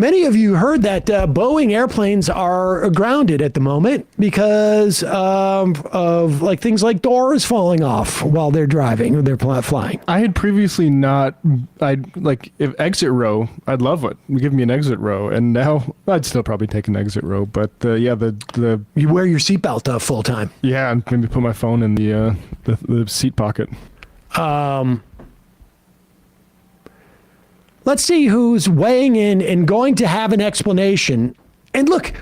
many of you heard that Boeing airplanes are grounded at the moment because of like things like doors falling off while they're driving or they're flying. I had previously if exit row, I'd love it. Give me an exit row, and now I'd still probably take an exit row. But you wear your seatbelt full time. Yeah, and maybe put my phone in the seat pocket. Let's see who's weighing in and going to have an explanation. And look,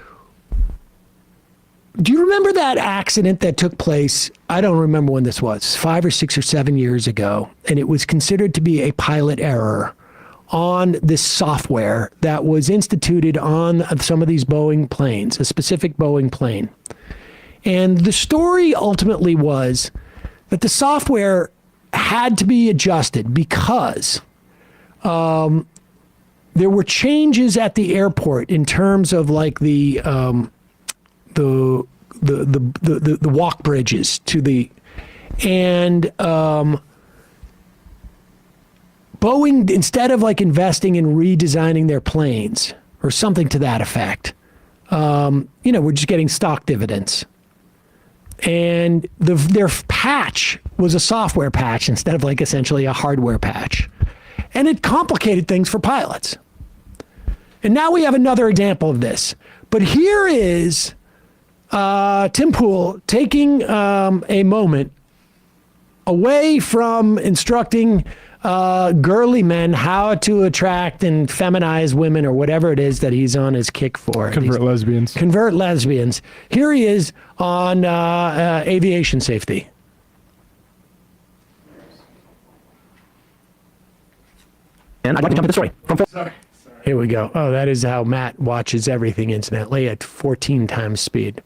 do you remember that accident that took place? I don't remember when this was, 5 or 6 or 7 years ago. And it was considered to be a pilot error on this software that was instituted on some of these Boeing planes, a specific Boeing plane. And the story ultimately was that the software had to be adjusted because there were changes at the airport in terms of like the walk bridges to the, and Boeing, instead of like investing in redesigning their planes or something to that effect, we're just getting stock dividends. And their patch was a software patch instead of like essentially a hardware patch. And it complicated things for pilots. And now we have another example of this. But here is Tim Pool taking a moment away from instructing girly men how to attract and feminize women or whatever it is that he's on his kick for. Convert lesbians. Here he is on aviation safety. And I'd like to jump into the story. Sorry. Here we go. Oh, that is how Matt watches everything, incidentally, at 14 times speed.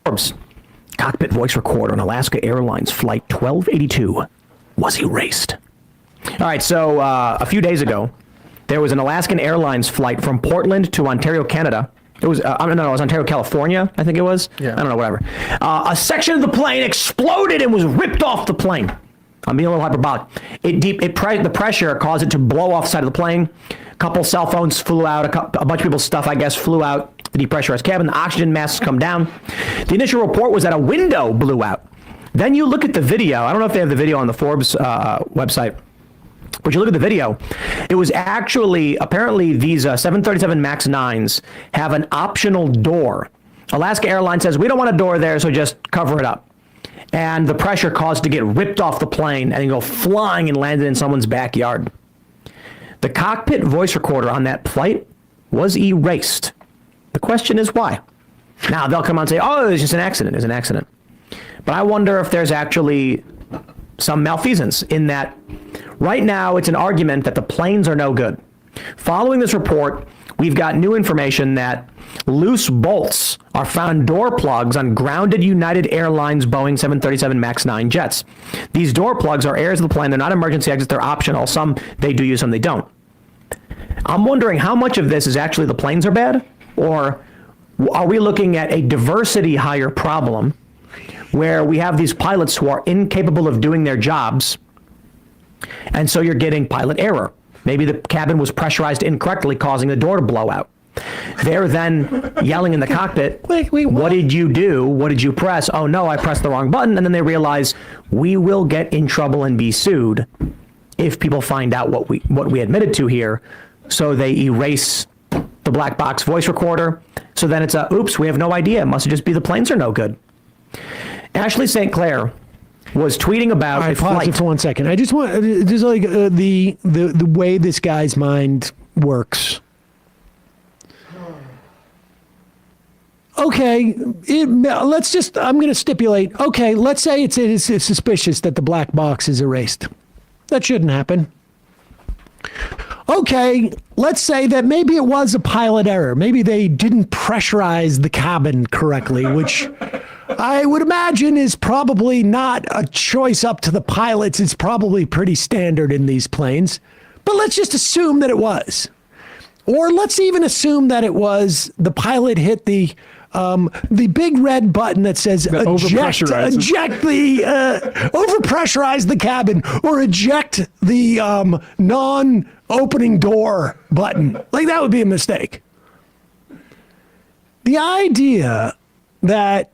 Forbes. Cockpit voice recorder on Alaska Airlines Flight 1282 was erased. All right, so a few days ago, there was an Alaskan Airlines flight from Portland to Ontario, Canada. It was, it was Ontario, California, I think it was. Yeah. I don't know, whatever. A section of the plane exploded and was ripped off the plane. I'm being a little hyperbolic. The pressure caused it to blow off the side of the plane. A couple cell phones flew out. A bunch of people's stuff, I guess, flew out the depressurized cabin. The oxygen masks come down. The initial report was that a window blew out. Then you look at the video. I don't know if they have the video on the Forbes website. But you look at the video, it was actually, apparently these 737 MAX 9s have an optional door. Alaska Airlines says, we don't want a door there, so just cover it up. And the pressure caused it to get ripped off the plane and go flying and landed in someone's backyard. The cockpit voice recorder on that flight was erased. The question is why? Now they'll come out and say, oh, it's just an accident. It's an accident. But I wonder if there's actually some malfeasance in that right now it's an argument that the planes are no good. Following this report, we've got new information that loose bolts are found door plugs on grounded United Airlines Boeing 737 MAX 9 jets. These door plugs are areas of the plane. They're not emergency exits. They're optional. Some they do use, some they don't. I'm wondering how much of this is actually the planes are bad, or are we looking at a diversity hire problem where we have these pilots who are incapable of doing their jobs, and so you're getting pilot error. Maybe the cabin was pressurized incorrectly, causing the door to blow out. They're then yelling in the cockpit, wait, what did you do? What did you press? Oh no, I pressed the wrong button. And then they realize we will get in trouble and be sued if people find out what we admitted to here. So they erase the black box voice recorder. So then it's oops, we have no idea. It must just be the planes are no good. Ashley St. Clair was tweeting about a flight. Pause it for 1 second. I just want just like the way this guy's mind works. Okay, I'm going to stipulate. Okay, let's say it's suspicious that the black box is erased. That shouldn't happen. Okay, let's say that maybe it was a pilot error. Maybe they didn't pressurize the cabin correctly, which I would imagine is probably not a choice up to the pilots. It's probably pretty standard in these planes. But let's just assume that it was. Or let's even assume that it was the pilot hit the the big red button that says eject the overpressurize the cabin or eject the non-opening door button. Like, that would be a mistake. The idea that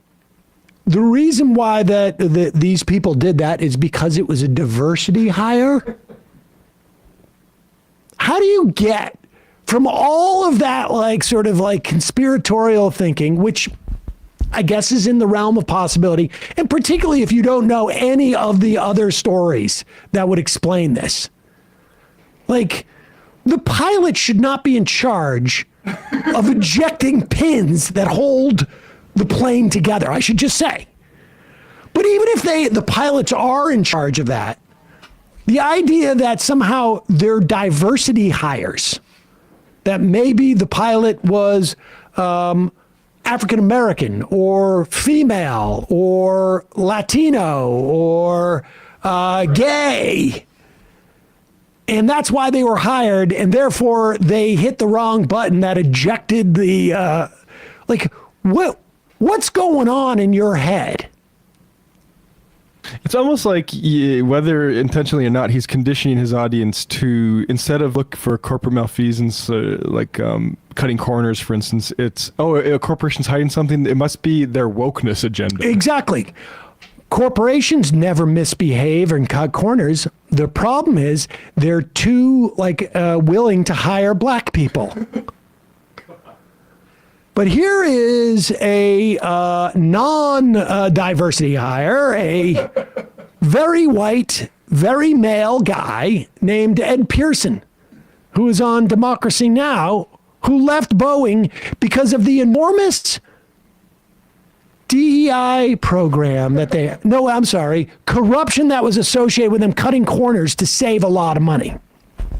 the reason why these people did that is because it was a diversity hire. How do you get from all of that, like, sort of like conspiratorial thinking, which I guess is in the realm of possibility, and particularly if you don't know any of the other stories that would explain this? Like, the pilot should not be in charge of ejecting pins that hold the plane together, I should just say. But even if the pilots are in charge of that, the idea that somehow they're diversity hires, that maybe the pilot was African American or female or Latino or gay, and that's why they were hired, and therefore they hit the wrong button that ejected the what's going on in your head? It's almost like, whether intentionally or not, he's conditioning his audience to, instead of look for corporate malfeasance, like cutting corners, for instance, it's, a corporation's hiding something, it must be their wokeness agenda. Exactly. Corporations never misbehave and cut corners. The problem is they're too willing to hire black people. But here is a non-diversity hire, a very white, very male guy named Ed Pearson, who is on Democracy Now!, who left Boeing because of the enormous DEI program corruption that was associated with them cutting corners to save a lot of money.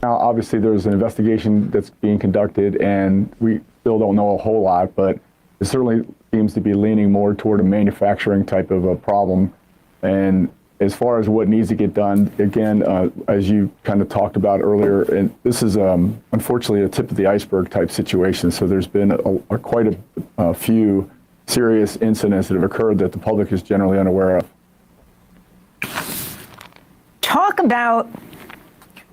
Now, obviously, there's an investigation that's being conducted, and we still don't know a whole lot, but it certainly seems to be leaning more toward a manufacturing type of a problem. And as far as what needs to get done, again, as you kind of talked about earlier, and this is unfortunately a tip of the iceberg type situation. So there's been quite a few serious incidents that have occurred that the public is generally unaware of. Talk about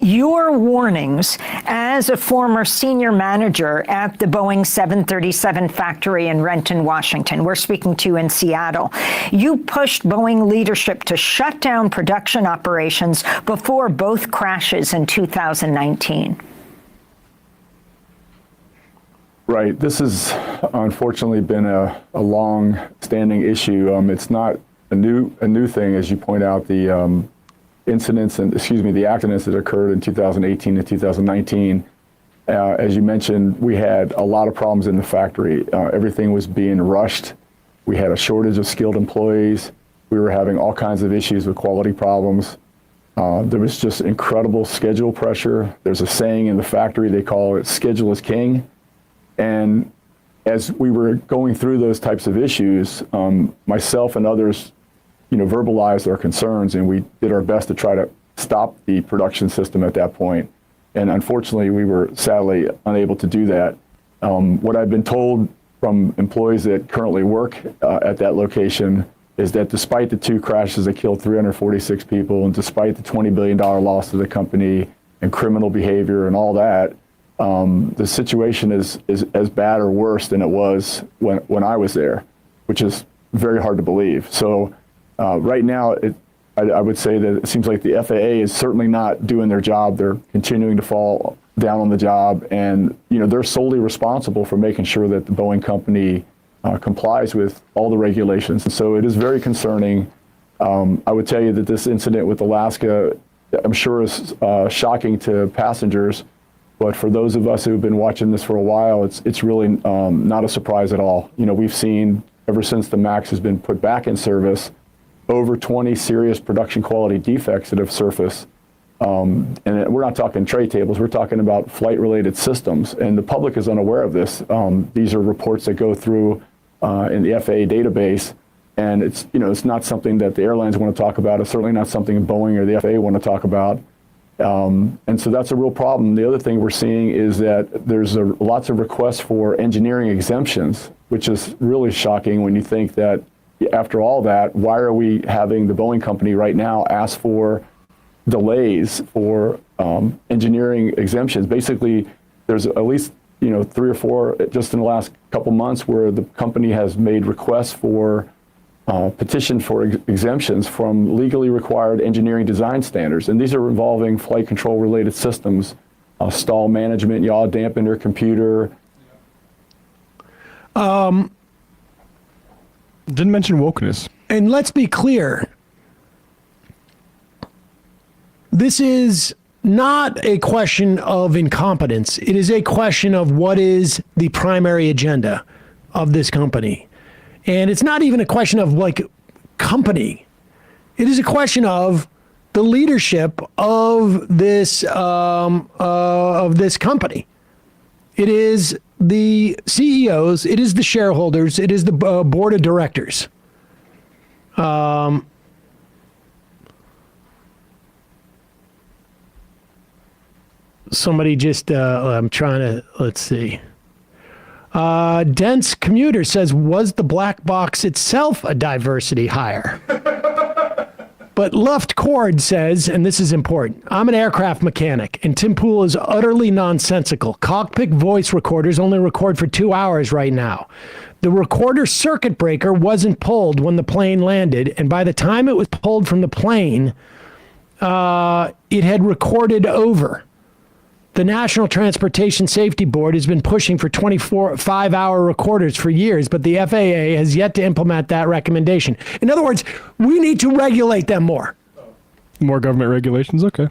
your warnings as a former senior manager at the Boeing 737 factory in Renton, Washington. We're speaking to you in Seattle. You pushed Boeing leadership to shut down production operations before both crashes in 2019. Right. This has unfortunately been a long-standing issue. It's not a new thing, as you point out. The the accidents that occurred in 2018 and 2019. As you mentioned, we had a lot of problems in the factory. Everything was being rushed. We had a shortage of skilled employees. We were having all kinds of issues with quality problems. There was just incredible schedule pressure. There's a saying in the factory, they call it schedule is king. And as we were going through those types of issues, myself and others verbalized our concerns, and we did our best to try to stop the production system at that point. And unfortunately, we were sadly unable to do that. What I've been told from employees that currently work at that location is that despite the two crashes that killed 346 people, and despite the $20 billion loss to the company and criminal behavior and all that, the situation is as bad or worse than it was when I was there, which is very hard to believe. So right now, I would say that it seems like the FAA is certainly not doing their job. They're continuing to fall down on the job, and they're solely responsible for making sure that the Boeing company complies with all the regulations. And so it is very concerning. I would tell you that this incident with Alaska, I'm sure, is shocking to passengers. But for those of us who have been watching this for a while, it's really not a surprise at all. We've seen, ever since the MAX has been put back in service, over 20 serious production quality defects that have surfaced. And we're not talking tray tables, we're talking about flight-related systems. And the public is unaware of this. These are reports that go through in the FAA database. And it's not something that the airlines want to talk about. It's certainly not something Boeing or the FAA want to talk about. And so that's a real problem. The other thing we're seeing is that there's lots of requests for engineering exemptions which is really shocking when you think that after all that, why are we having the Boeing company right now ask for delays for engineering exemptions? Basically, there's at least 3 or 4 just in the last couple months where the company has made requests for petition for exemptions from legally required engineering design standards. And these are involving flight control related systems, stall management, yaw dampener, computer. Didn't mention wokeness. And let's be clear. This is not a question of incompetence. It is a question of what is the primary agenda of this company. And it's not even a question of like company. It is a question of the leadership of this company. It is the CEOs. It is the shareholders. It is the board of directors. Somebody just, I'm trying to, let's see. Dense Commuter says, was the black box itself a diversity hire? But Luft Cord says, and this is important, I'm an aircraft mechanic, and Tim Pool is utterly nonsensical. Cockpit voice recorders only record for 2 hours right now. The recorder circuit breaker wasn't pulled when the plane landed, and by the time it was pulled from the plane, it had recorded over. The National Transportation Safety Board has been pushing for 5-hour recorders for years, but the FAA has yet to implement that recommendation. In other words, we need to regulate them more. More government regulations? Okay.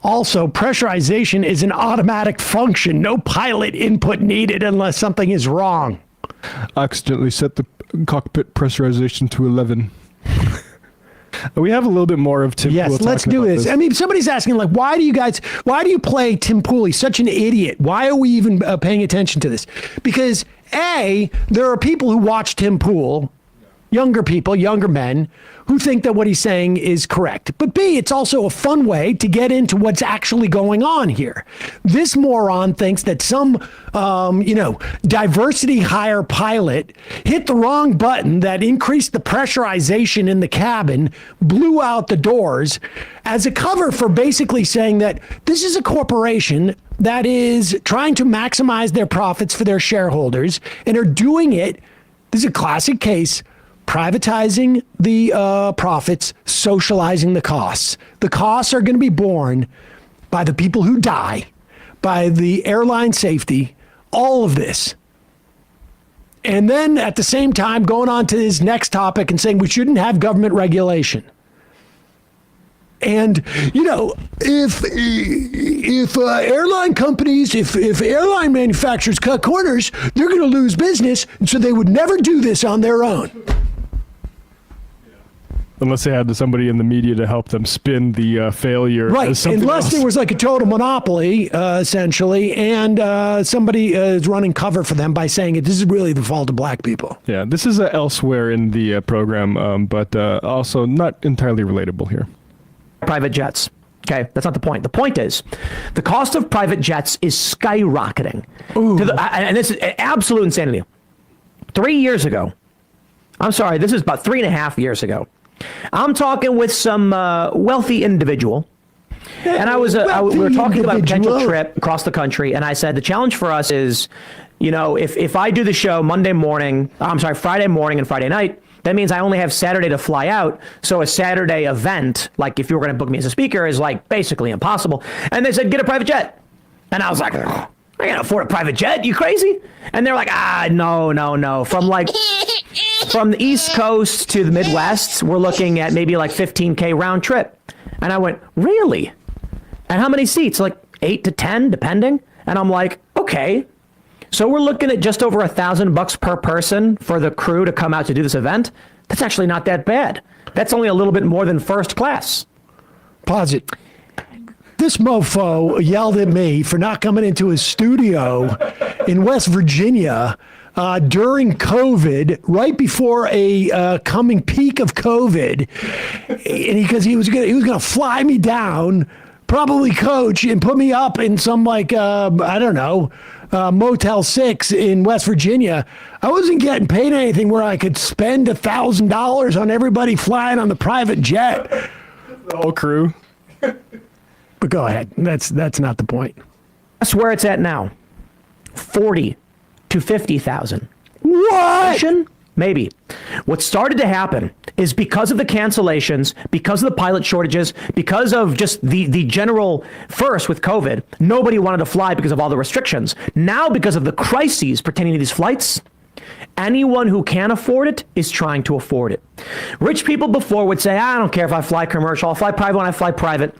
Also, pressurization is an automatic function. No pilot input needed unless something is wrong. I accidentally set the cockpit pressurization to 11. We have a little bit more of Tim Pool. Yes, let's do this. I mean, somebody's asking, like, why do you play Tim Pool? He's such an idiot. Why are we even paying attention to this? Because A, there are people who watch Tim Pool, younger people, younger men, who think that what he's saying is correct. But B, it's also a fun way to get into what's actually going on here. This moron thinks that some, diversity hire pilot hit the wrong button that increased the pressurization in the cabin, blew out the doors, as a cover for basically saying that this is a corporation that is trying to maximize their profits for their shareholders and are doing it. This is a classic case. Privatizing the profits, socializing the costs. The costs are going to be borne by the people who die, by the airline safety, all of this. And then at the same time, going on to his next topic and saying we shouldn't have government regulation. And, if airline companies, if airline manufacturers cut corners, they're going to lose business. And so they would never do this on their own. Unless they had somebody in the media to help them spin the failure. Right, as something unless else. there was like a total monopoly, essentially, and somebody is running cover for them by saying this is really the fault of black people. Yeah, this is elsewhere in the program, but also not entirely relatable here. Private jets. Okay, that's not the point. The point is, the cost of private jets is skyrocketing. And this is absolute insanity. 3 years ago, I'm sorry, this is about 3.5 years ago, I'm talking with some wealthy individual, and we were talking about a potential trip across the country, and I said the challenge for us is, if I do the show Friday morning and Friday night, that means I only have Saturday to fly out. So a Saturday event, like if you were going to book me as a speaker, is like basically impossible. And they said, get a private jet. And I was like, I can't afford a private jet. You crazy? And they're like, no. From the East Coast to the Midwest, we're looking at maybe like $15K round trip. And I went, really? And how many seats? Like 8 to 10, depending. And I'm like, okay. So we're looking at just over $1,000 per person for the crew to come out to do this event. That's actually not that bad. That's only a little bit more than first class. Pause it. This mofo yelled at me for not coming into his studio in West Virginia during COVID, right before a coming peak of COVID, and because he was gonna fly me down, probably coach, and put me up in some Motel 6 in West Virginia, I wasn't getting paid anything where I could spend $1,000 on everybody flying on the private jet. The whole crew. But go ahead. That's not the point. That's where it's at now. 40 to 50,000. What? Maybe. What started to happen is because of the cancellations, because of the pilot shortages, because of just the general, first with COVID, nobody wanted to fly because of all the restrictions. Now, because of the crises pertaining to these flights, anyone who can afford it is trying to afford it. Rich people before would say, I don't care if I fly commercial, I'll fly private when I fly private.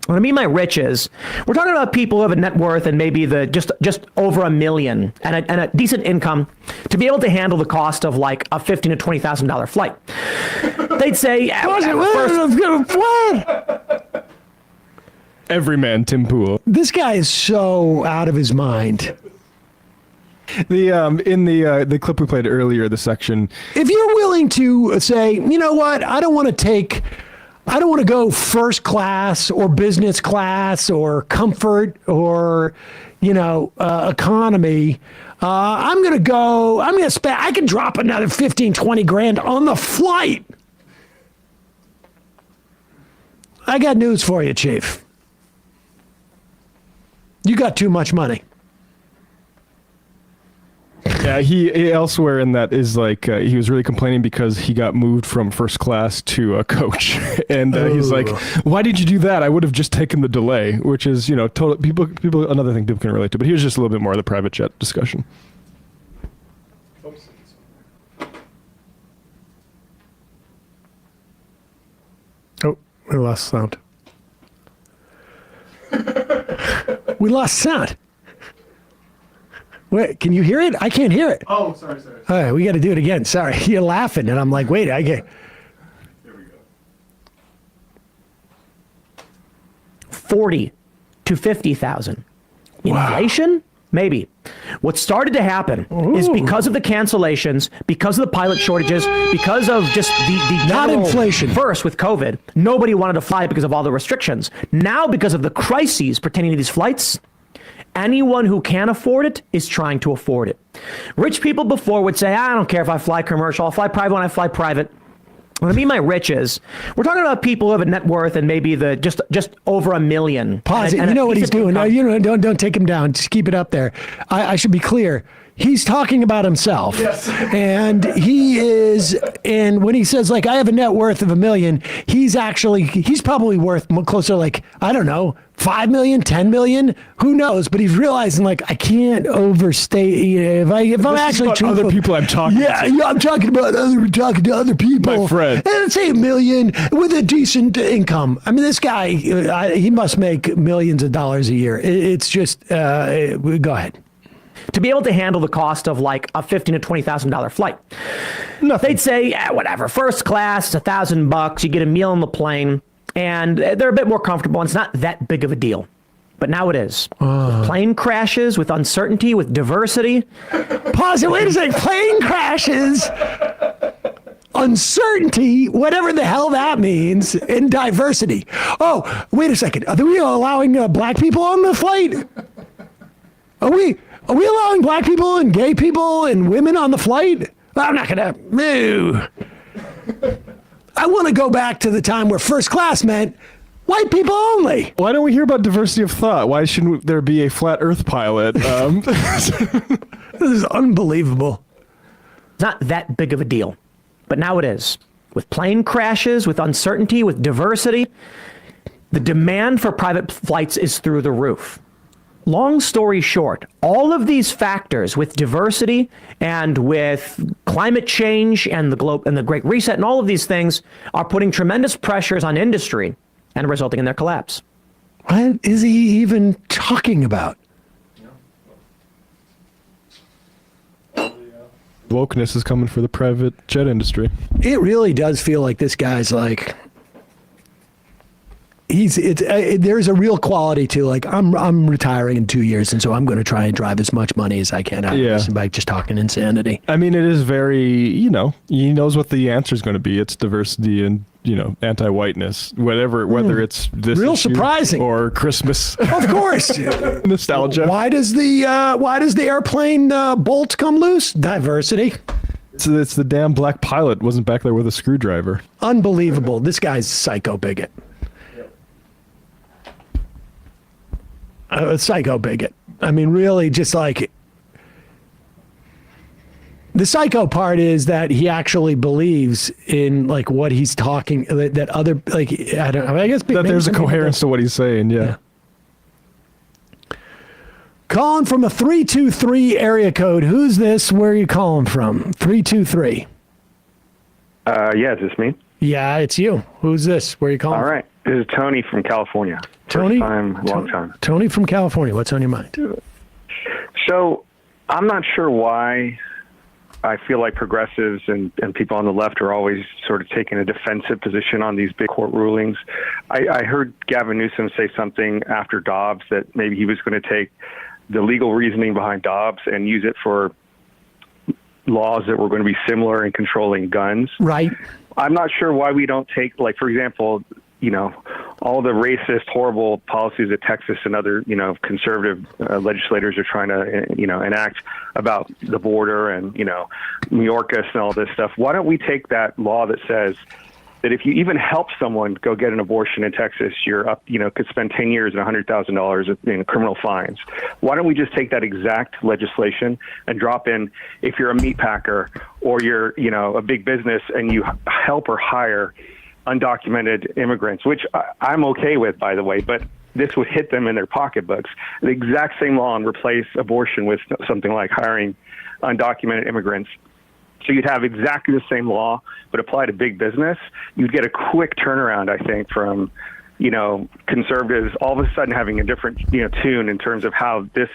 What I mean by rich is, we're talking about people who have a net worth and maybe just over $1 million and a decent income to be able to handle the cost of like a $15,000 to $20,000 flight. They'd say, Every man, Tim Pool. This guy is so out of his mind. In the clip we played earlier, the section. If you're willing to say, you know what, I don't want to go first class or business class or comfort or, economy. I'm going to spend, I can drop another 15, 20 grand on the flight. I got news for you, Chief. You got too much money. Yeah, he elsewhere in that is like he was really complaining because he got moved from first class to a coach, and he's like, "Why did you do that? I would have just taken the delay," which is total people another thing people can relate to. But here's just a little bit more of the private jet discussion. Oh, we lost sound. We lost sound. Wait, can you hear it? I can't hear it. Oh, sorry. All right, we got to do it again. Sorry, you're laughing, and I'm like, wait, I get. There we go. 40 to 50,000. Inflation? Maybe. What started to happen is because of the cancellations, because of the pilot shortages, because of just the Not general, inflation. First with COVID, nobody wanted to fly because of all the restrictions. Now, because of the crises pertaining to these flights, anyone who can afford it is trying to afford it. Rich people before would say, I don't care if I fly commercial, I'll fly private when I fly private. What I mean by rich is, we're talking about people who have a net worth and maybe just over $1 million. Pause it. You know what he's doing. No, don't take him down. Just keep it up there. I should be clear. He's talking about himself. Yes. And and when he says like, I have a net worth of $1 million, he's probably worth closer to like, I don't know, 5 million, 10 million, who knows? But he's realizing like, I can't overstate, if I'm actually truthful, other people I'm talking to. Yeah, I'm talking to other people. My friend. And let's say $1 million with a decent income. I mean, this guy, he must make millions of dollars a year. It's just, go ahead. To be able to handle the cost of like a $15,000 to $20,000 flight. They'd say, whatever, first class, it's $1,000, you get a meal on the plane, and they're a bit more comfortable, and it's not that big of a deal. But now it is. With plane crashes, with uncertainty, with diversity. Pause it, wait a second, plane crashes, uncertainty, whatever the hell that means, and diversity. Oh, wait a second, are we allowing black people on the flight? Are we allowing black people and gay people and women on the flight? I'm not gonna. No. I want to go back to the time where first class meant white people only. Why don't we hear about diversity of thought? Why shouldn't there be a flat Earth pilot? This is unbelievable. It's not that big of a deal. But now it is. With plane crashes, with uncertainty, with diversity, the demand for private flights is through the roof. Long story short, all of these factors with diversity and with climate change and the Great Reset and all of these things are putting tremendous pressures on industry and resulting in their collapse. What is he even talking about? Wokeness is coming for the private jet industry. It really does feel like this guy's like, there's a real quality to like, I'm retiring in 2 years, and so I'm going to try and drive as much money as I can out of this by just talking insanity. I mean, it is very, he knows what the answer is going to be. It's diversity and anti-whiteness, whether it's this Real issue surprising. or Christmas Of course. nostalgia. Why does the airplane bolt come loose? Diversity. It's the damn black pilot wasn't back there with a screwdriver. Unbelievable. This guy's a psycho bigot. A psycho bigot. I mean, really, just like the psycho part is that he actually believes in like what he's talking. That other like I don't know. I guess That there's a coherence to what he's saying. Yeah. Calling from a 323 area code. Who's this? Where are you calling from? 323. Yeah, is this me? Yeah, it's you. Who's this? Where are you calling All right. This is Tony from California. Tony? First time, long time. Tony from California. What's on your mind? So I'm not sure why I feel like progressives and people on the left are always sort of taking a defensive position on these big court rulings. I heard Gavin Newsom say something after Dobbs that maybe he was going to take the legal reasoning behind Dobbs and use it for laws that were going to be similar in controlling guns. Right. I'm not sure why we don't take, like, for example, all the racist, horrible policies that Texas and other, conservative legislators are trying to, enact about the border and, New Yorkers and all this stuff. Why don't we take that law that says that if you even help someone go get an abortion in Texas, you're up, could spend 10 years and $100,000 in criminal fines. Why don't we just take that exact legislation and drop in, if you're a meat packer or you're, a big business and you help or hire undocumented immigrants, which I'm okay with, by the way, but this would hit them in their pocketbooks. The exact same law and replace abortion with something like hiring undocumented immigrants. So you'd have exactly the same law, but apply to big business. You'd get a quick turnaround, I think, from, conservatives all of a sudden having a different, tune in terms of how this,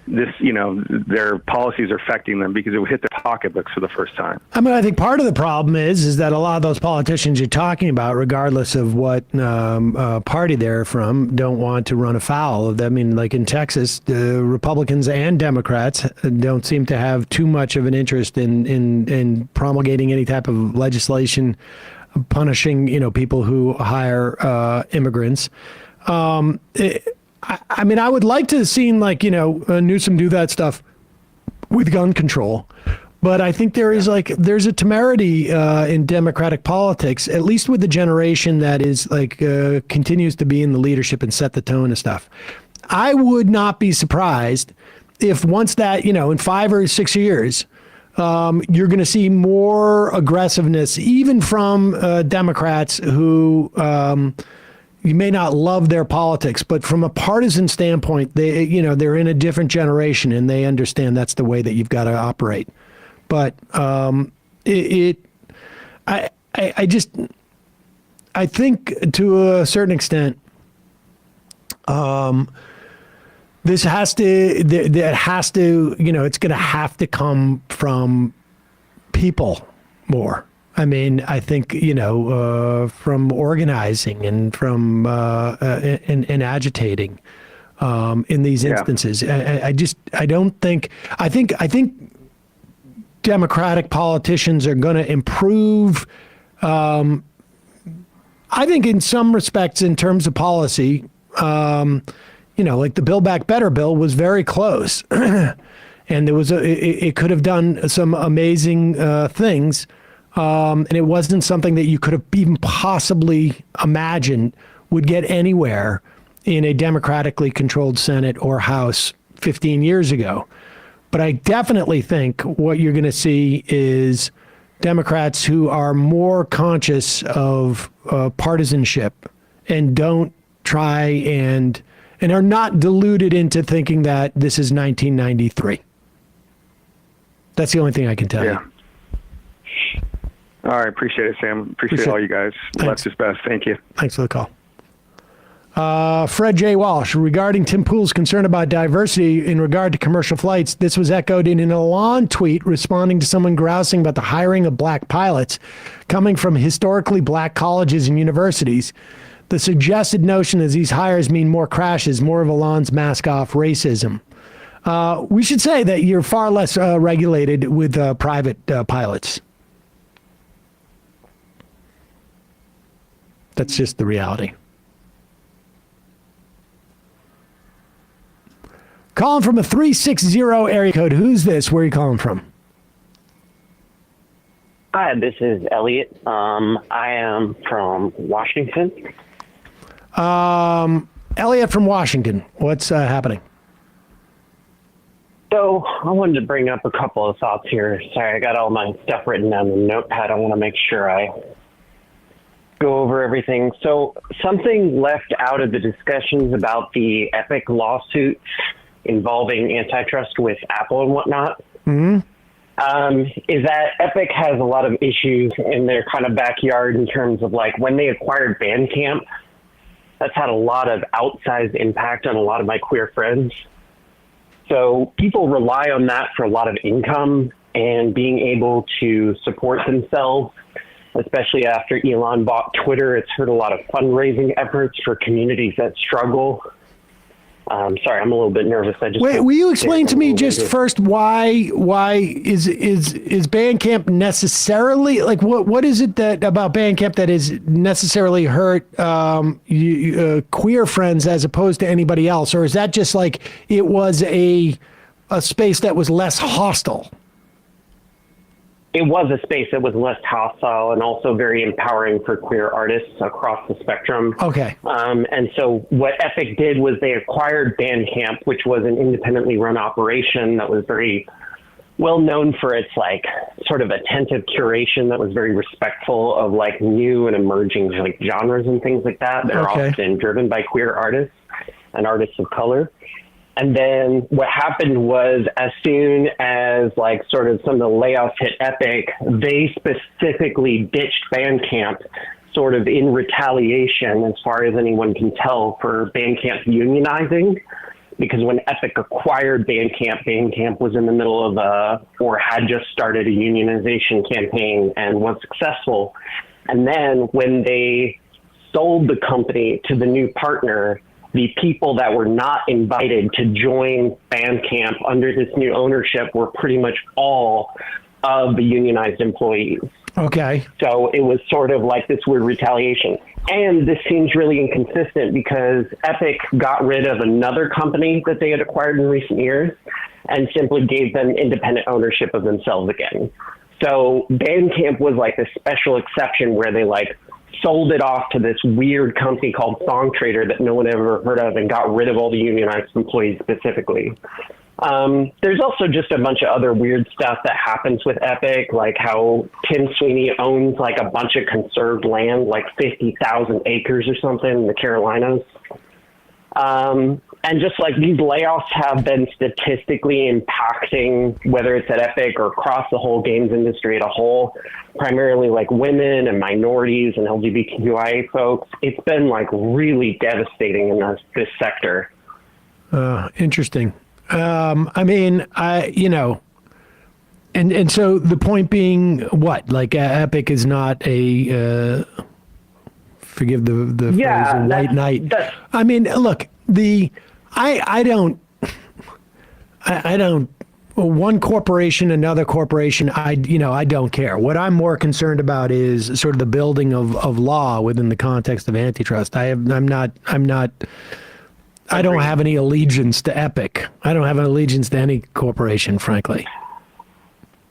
their policies are affecting them, because it would hit their pocketbooks for the first time. I mean, I think part of the problem is that a lot of those politicians you're talking about, regardless of what party they're from, don't want to run afoul of them. I mean, like in Texas, Republicans and Democrats don't seem to have too much of an interest in promulgating any type of legislation punishing, people who hire immigrants. I mean, I would like to have seen Newsom do that stuff with gun control, but I think there's a temerity in Democratic politics, at least with the generation that is continues to be in the leadership and set the tone and stuff. I would not be surprised if once that, in 5 or 6 years, you're going to see more aggressiveness, even from Democrats who, you may not love their politics, but from a partisan standpoint, they're in a different generation and they understand that's the way that you've got to operate. But I think to a certain extent, this has to, it's going to have to come from people more. I mean, I think, from organizing and from and agitating in these instances. I think Democratic politicians are going to improve. I think in some respects, in terms of policy, like the Build Back Better bill was very close, and there was it could have done some amazing things. And it wasn't something that you could have even possibly imagined would get anywhere in a democratically controlled Senate or House 15 years ago. But I definitely think what you're going to see is Democrats who are more conscious of partisanship and don't try and are not deluded into thinking that this is 1993. That's the only thing I can tell you. All right. Appreciate it, Sam. Appreciate all you guys. Left is best. Thank you. Thanks for the call. Fred J. Walsh, regarding Tim Pool's concern about diversity in regard to commercial flights, this was echoed in an Elon tweet responding to someone grousing about the hiring of black pilots coming from historically black colleges and universities. The suggested notion is these hires mean more crashes, more of Elon's mask off racism. We should say that you're far less regulated with private pilots. That's just the reality. Calling from a 360 area code. Who's this? Where are you calling from? Hi, this is Elliot. I am from Washington. Elliot from Washington. What's happening? So I wanted to bring up a couple of thoughts here. Sorry, I got all my stuff written down in the notepad. I want to make sure I go over everything. So something left out of the discussions about the Epic lawsuit involving antitrust with Apple and whatnot. Is that Epic has a lot of issues in their kind of backyard in terms of like when they acquired Bandcamp, that's had a lot of outsized impact on a lot of my queer friends. So people rely on that for a lot of income and being able to support themselves, especially after Elon bought Twitter. It's hurt a lot of fundraising efforts for communities that struggle. Sorry, I'm a little bit nervous. Wait, will you explain to me just first why is Bandcamp necessarily, like, what is it that about Bandcamp that is necessarily hurt queer friends as opposed to anybody else, or is that just like it was a space that was less hostile? It was a space that was less hostile and also very empowering for queer artists across the spectrum. Okay. And so what Epic did was they acquired Bandcamp, which was an independently run operation that was very well known for its like sort of attentive curation that was very respectful of like new and emerging like genres and things like that. That are often driven by queer artists and artists of color. And then what happened was as soon as like sort of some of the layoffs hit Epic, they specifically ditched Bandcamp sort of in retaliation, as far as anyone can tell, for Bandcamp unionizing. Because when Epic acquired Bandcamp, Bandcamp was in the middle of or had just started a unionization campaign and was successful. And then when they sold the company to the new partner, the people that were not invited to join Bandcamp under this new ownership were pretty much all of the unionized employees. Okay. So it was sort of like this weird retaliation. And this seems really inconsistent because Epic got rid of another company that they had acquired in recent years and simply gave them independent ownership of themselves again. So Bandcamp was like this special exception where they like sold it off to this weird company called Song Trader that no one ever heard of and got rid of all the unionized employees specifically. There's also just a bunch of other weird stuff that happens with Epic, like how Tim Sweeney owns like a bunch of conserved land, like 50,000 acres or something in the Carolinas. And just like these layoffs have been statistically impacting, whether it's at Epic or across the whole games industry as a whole, primarily like women and minorities and LGBTQIA folks. It's been like really devastating in this sector. Interesting. I mean, and so the point being what, like Epic is not a, forgive the phrase, white knight. I mean, look, I don't, one corporation, another corporation, I don't care. What I'm more concerned about is sort of the building of law within the context of antitrust. I don't have any allegiance to Epic. I don't have an allegiance to any corporation, frankly.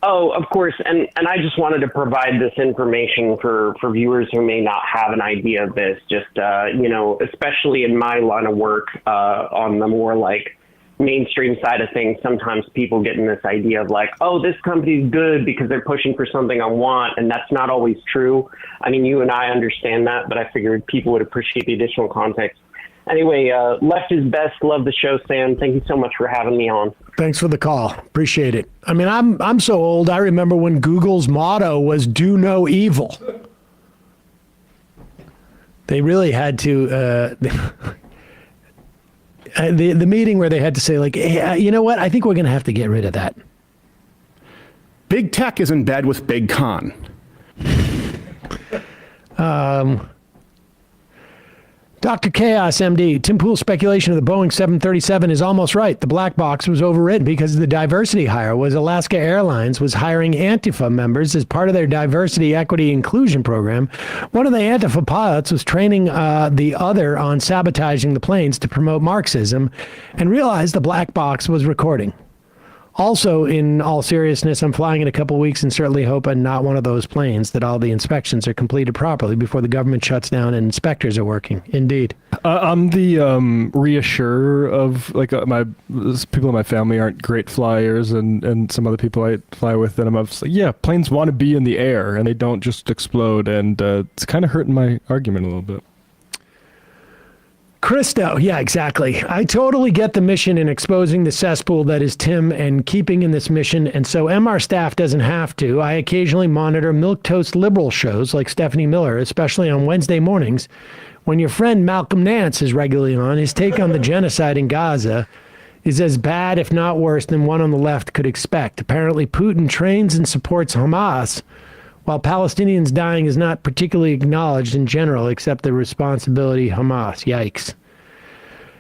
Oh, of course. And I just wanted to provide this information for viewers who may not have an idea of this, just, especially in my line of work on the more like mainstream side of things. Sometimes people get in this idea of like, oh, this company's good because they're pushing for something I want. And that's not always true. I mean, you and I understand that, but I figured people would appreciate the additional context. Anyway, left is best. Love the show, Sam. Thank you so much for having me on. Thanks for the call. Appreciate it. I mean, I'm so old. I remember when Google's motto was "Do no evil." They really had to. The meeting where they had to say like, hey, you know what? I think we're going to have to get rid of that. Big tech is in bed with Big Con. Dr. Chaos, MD. Tim Pool's speculation of the Boeing 737 is almost right. The black box was overwritten because the diversity hire was Alaska Airlines was hiring Antifa members as part of their diversity, equity, inclusion program. One of the Antifa pilots was training the other on sabotaging the planes to promote Marxism and realized the black box was recording. Also, in all seriousness, I'm flying in a couple weeks and certainly hope I'm not one of those planes, that all the inspections are completed properly before the government shuts down and inspectors are working. Indeed. I'm the reassurer of, like, my people in my family aren't great flyers, and some other people I fly with, and I'm just like, yeah, planes want to be in the air and they don't just explode, and it's kind of hurting my argument a little bit. Christo, yeah, exactly. I totally get the mission in exposing the cesspool that is Tim and keeping in this mission, and so MR staff doesn't have to. I occasionally monitor milquetoast liberal shows like Stephanie Miller, especially on Wednesday mornings, when your friend Malcolm Nance is regularly on. His take on the genocide in Gaza is as bad, if not worse, than one on the left could expect. Apparently, Putin trains and supports Hamas, while Palestinians dying is not particularly acknowledged in general, except the responsibility Hamas. Yikes.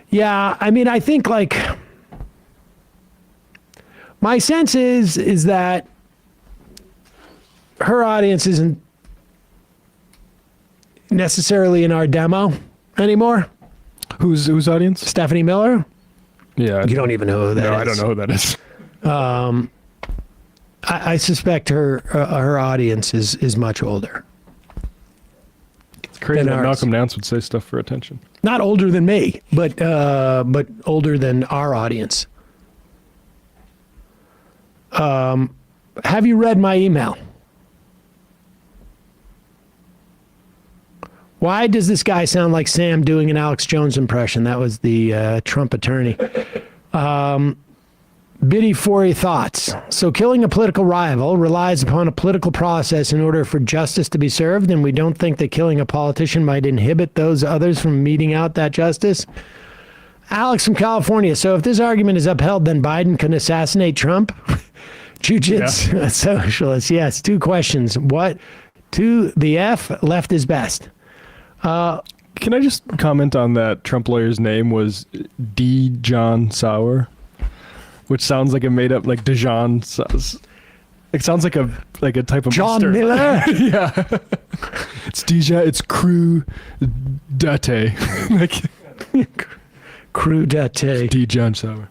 Yeah, I mean, I think, like, my sense is that her audience isn't necessarily in our demo anymore. Whose audience? Stephanie Miller? Yeah. You don't even know who that is. No, I don't know who that is. I suspect her audience is much older. It's crazy that ours. Malcolm Nance would say stuff for attention. Not older than me, but older than our audience. Have you read my email? Why does this guy sound like Sam doing an Alex Jones impression? That was the Trump attorney. Biddy Forey thoughts. So killing a political rival relies upon a political process in order for justice to be served, and we don't think that killing a politician might inhibit those others from meting out that justice? Alex from California. So if this argument is upheld, then Biden can assassinate Trump? Jiu-jitsu socialist. Yes, two questions. What to the F left is best? Can I just comment on that? Trump lawyer's name was D. John Sauer, which sounds like a made up, like Dijon. It sounds like a type of John mustard. Miller. Yeah, it's Dijon. It's cru date. Like Crudate. D. John Sauer.